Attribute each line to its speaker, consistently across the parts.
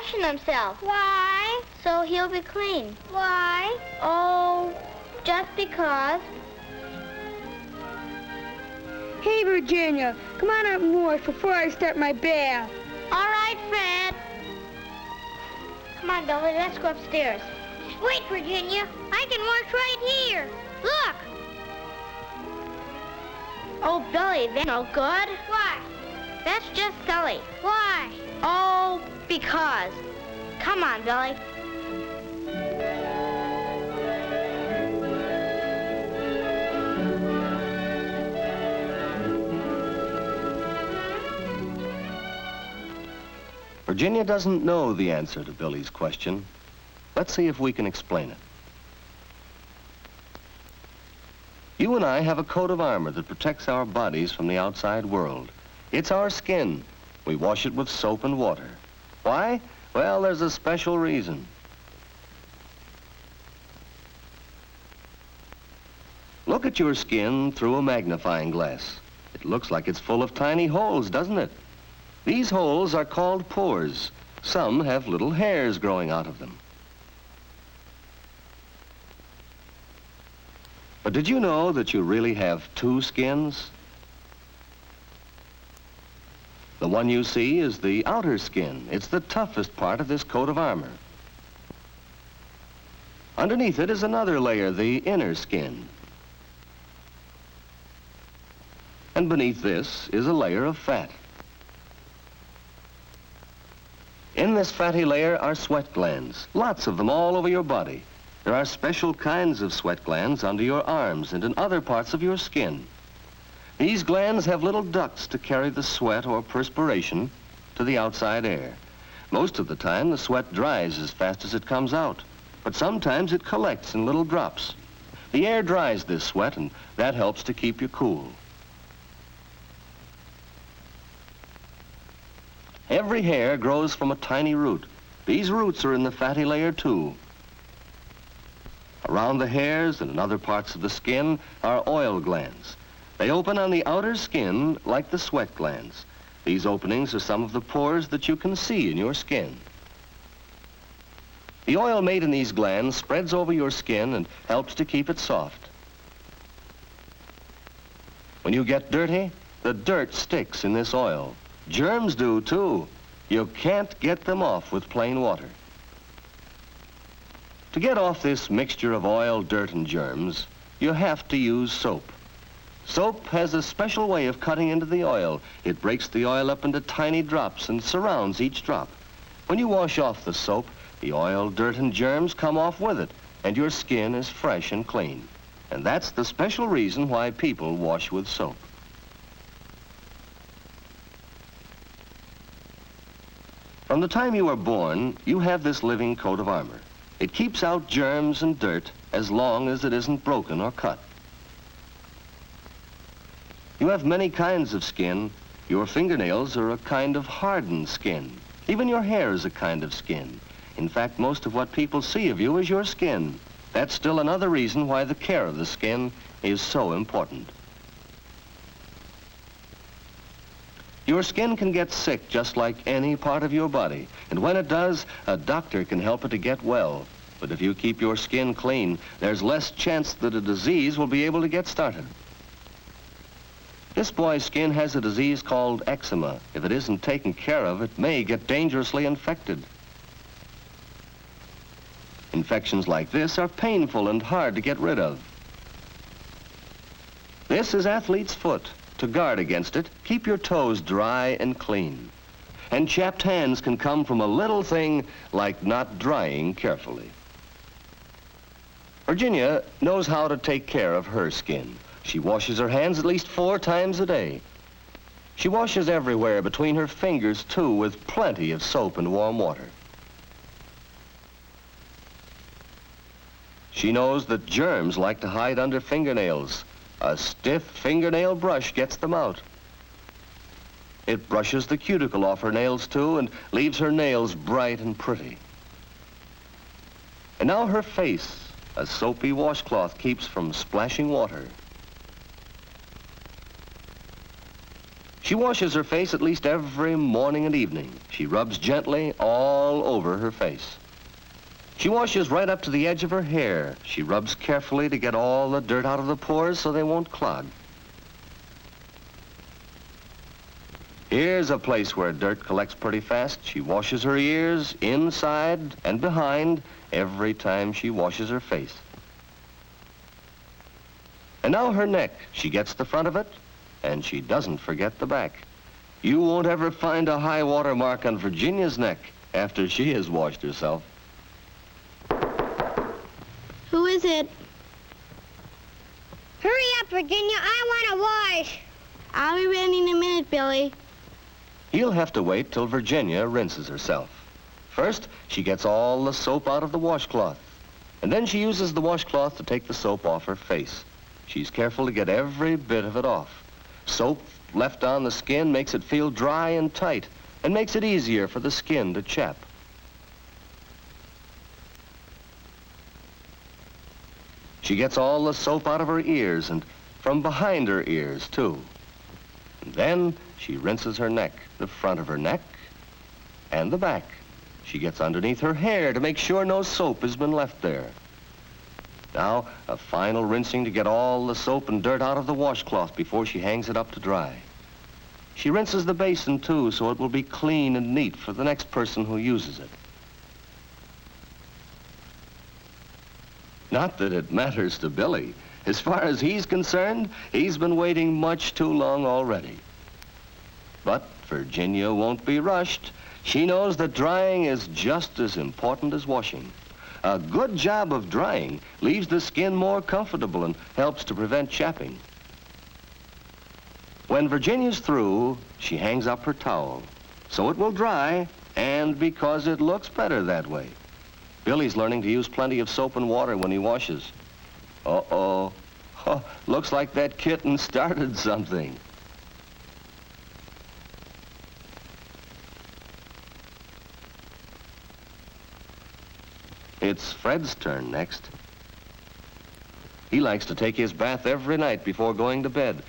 Speaker 1: washing himself.
Speaker 2: Why?
Speaker 1: So he'll be clean.
Speaker 2: Why?
Speaker 1: Oh, just because.
Speaker 3: Hey, Virginia, come on up and wash before I start my bath.
Speaker 1: All right, Fred. Come on, Billy, let's go upstairs.
Speaker 2: Wait, Virginia. I can wash right here. Look.
Speaker 1: Oh, Billy, that's no good.
Speaker 2: Why?
Speaker 1: That's just silly.
Speaker 2: Why?
Speaker 1: Oh, because. Come on, Billy.
Speaker 4: Virginia doesn't know the answer to Billy's question. Let's see if we can explain it. You and I have a coat of armor that protects our bodies from the outside world. It's our skin. We wash it with soap and water. Why? Well, there's a special reason. Look at your skin through a magnifying glass. It looks like it's full of tiny holes, doesn't it? These holes are called pores. Some have little hairs growing out of them. But did you know that you really have two skins? The one you see is the outer skin. It's the toughest part of this coat of armor. Underneath it is another layer, the inner skin. And beneath this is a layer of fat. In this fatty layer are sweat glands, lots of them all over your body. There are special kinds of sweat glands under your arms and in other parts of your skin. These glands have little ducts to carry the sweat or perspiration to the outside air. Most of the time, the sweat dries as fast as it comes out, but sometimes it collects in little drops. The air dries this sweat, and that helps to keep you cool. Every hair grows from a tiny root. These roots are in the fatty layer too. Around the hairs and in other parts of the skin are oil glands. They open on the outer skin like the sweat glands. These openings are some of the pores that you can see in your skin. The oil made in these glands spreads over your skin and helps to keep it soft. When you get dirty, the dirt sticks in this oil. Germs do too. You can't get them off with plain water. To get off this mixture of oil, dirt, and germs, you have to use soap. Soap has a special way of cutting into the oil. It breaks the oil up into tiny drops and surrounds each drop. When you wash off the soap, the oil, dirt, and germs come off with it, and your skin is fresh and clean. And that's the special reason why people wash with soap. From the time you are born, you have this living coat of armor. It keeps out germs and dirt as long as it isn't broken or cut. You have many kinds of skin. Your fingernails are a kind of hardened skin. Even your hair is a kind of skin. In fact, most of what people see of you is your skin. That's still another reason why the care of the skin is so important. Your skin can get sick just like any part of your body, and when it does, a doctor can help it to get well. But if you keep your skin clean, there's less chance that a disease will be able to get started. This boy's skin has a disease called eczema. If it isn't taken care of, it may get dangerously infected. Infections like this are painful and hard to get rid of. This is athlete's foot. To guard against it, keep your toes dry and clean. And chapped hands can come from a little thing like not drying carefully. Virginia knows how to take care of her skin. She washes her hands at least 4 times a day. She washes everywhere between her fingers, too, with plenty of soap and warm water. She knows that germs like to hide under fingernails. A stiff fingernail brush gets them out. It brushes the cuticle off her nails, too, and leaves her nails bright and pretty. And now her face, a soapy washcloth keeps from splashing water. She washes her face at least every morning and evening. She rubs gently all over her face. She washes right up to the edge of her hair. She rubs carefully to get all the dirt out of the pores so they won't clog. Here's a place where dirt collects pretty fast. She washes her ears inside and behind every time she washes her face. And now her neck. She gets the front of it, and she doesn't forget the back. You won't ever find a high water mark on Virginia's neck after she has washed herself.
Speaker 2: Who is it?
Speaker 1: Hurry up, Virginia. I want to wash.
Speaker 2: I'll be ready in a minute, Billy.
Speaker 4: He'll have to wait till Virginia rinses herself. First, she gets all the soap out of the washcloth, and then she uses the washcloth to take the soap off her face. She's careful to get every bit of it off. Soap left on the skin makes it feel dry and tight and makes it easier for the skin to chap. She gets all the soap out of her ears and from behind her ears, too. And then she rinses her neck, the front of her neck and the back. She gets underneath her hair to make sure no soap has been left there. Now, a final rinsing to get all the soap and dirt out of the washcloth before she hangs it up to dry. She rinses the basin, too, so it will be clean and neat for the next person who uses it. Not that it matters to Billy. As far as he's concerned, he's been waiting much too long already. But Virginia won't be rushed. She knows that drying is just as important as washing. A good job of drying leaves the skin more comfortable and helps to prevent chapping. When Virginia's through, she hangs up her towel, so it will dry, and because it looks better that way. Billy's learning to use plenty of soap and water when he washes. Uh-oh. Oh, looks like that kitten started something. It's Fred's turn next. He likes to take his bath every night before going to bed.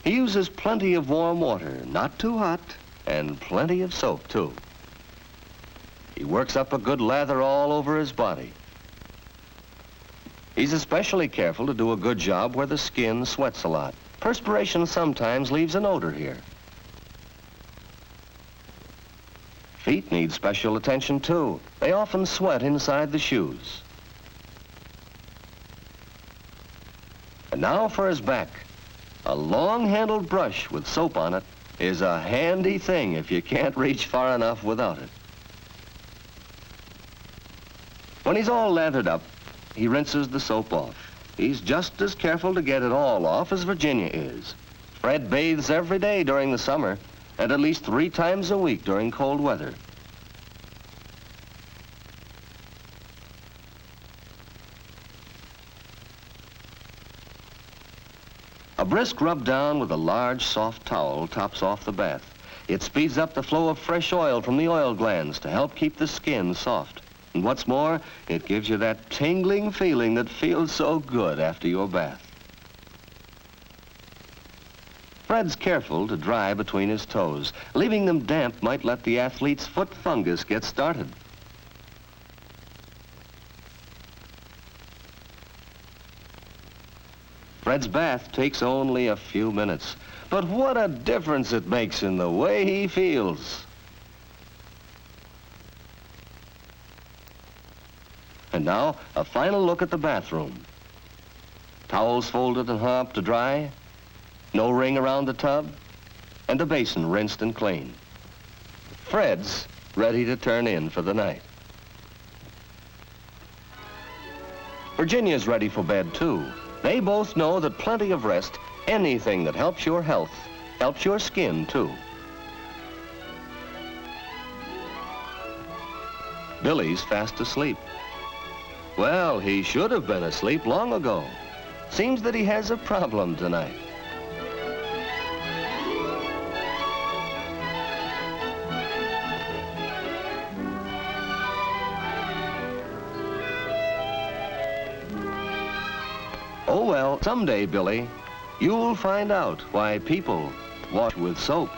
Speaker 4: He uses plenty of warm water, not too hot, and plenty of soap, too. He works up a good lather all over his body. He's especially careful to do a good job where the skin sweats a lot. Perspiration sometimes leaves an odor here. Feet need special attention, too. They often sweat inside the shoes. And now for his back. A long-handled brush with soap on it is a handy thing if you can't reach far enough without it. When he's all lathered up, he rinses the soap off. He's just as careful to get it all off as Virginia is. Fred bathes every day during the summer, and at least 3 times a week during cold weather. A brisk rub down with a large, soft towel tops off the bath. It speeds up the flow of fresh oil from the oil glands to help keep the skin soft. And what's more, it gives you that tingling feeling that feels so good after your bath. Fred's careful to dry between his toes. Leaving them damp might let the athlete's foot fungus get started. Fred's bath takes only a few minutes, but what a difference it makes in the way he feels. And now, a final look at the bathroom. Towels folded and hung up to dry, no ring around the tub, and the basin rinsed and clean. Fred's ready to turn in for the night. Virginia's ready for bed, too. They both know that plenty of rest, anything that helps your health, helps your skin, too. Billy's fast asleep. Well, he should have been asleep long ago. Seems that he has a problem tonight. Oh well, someday, Billy, you'll find out why people wash with soap.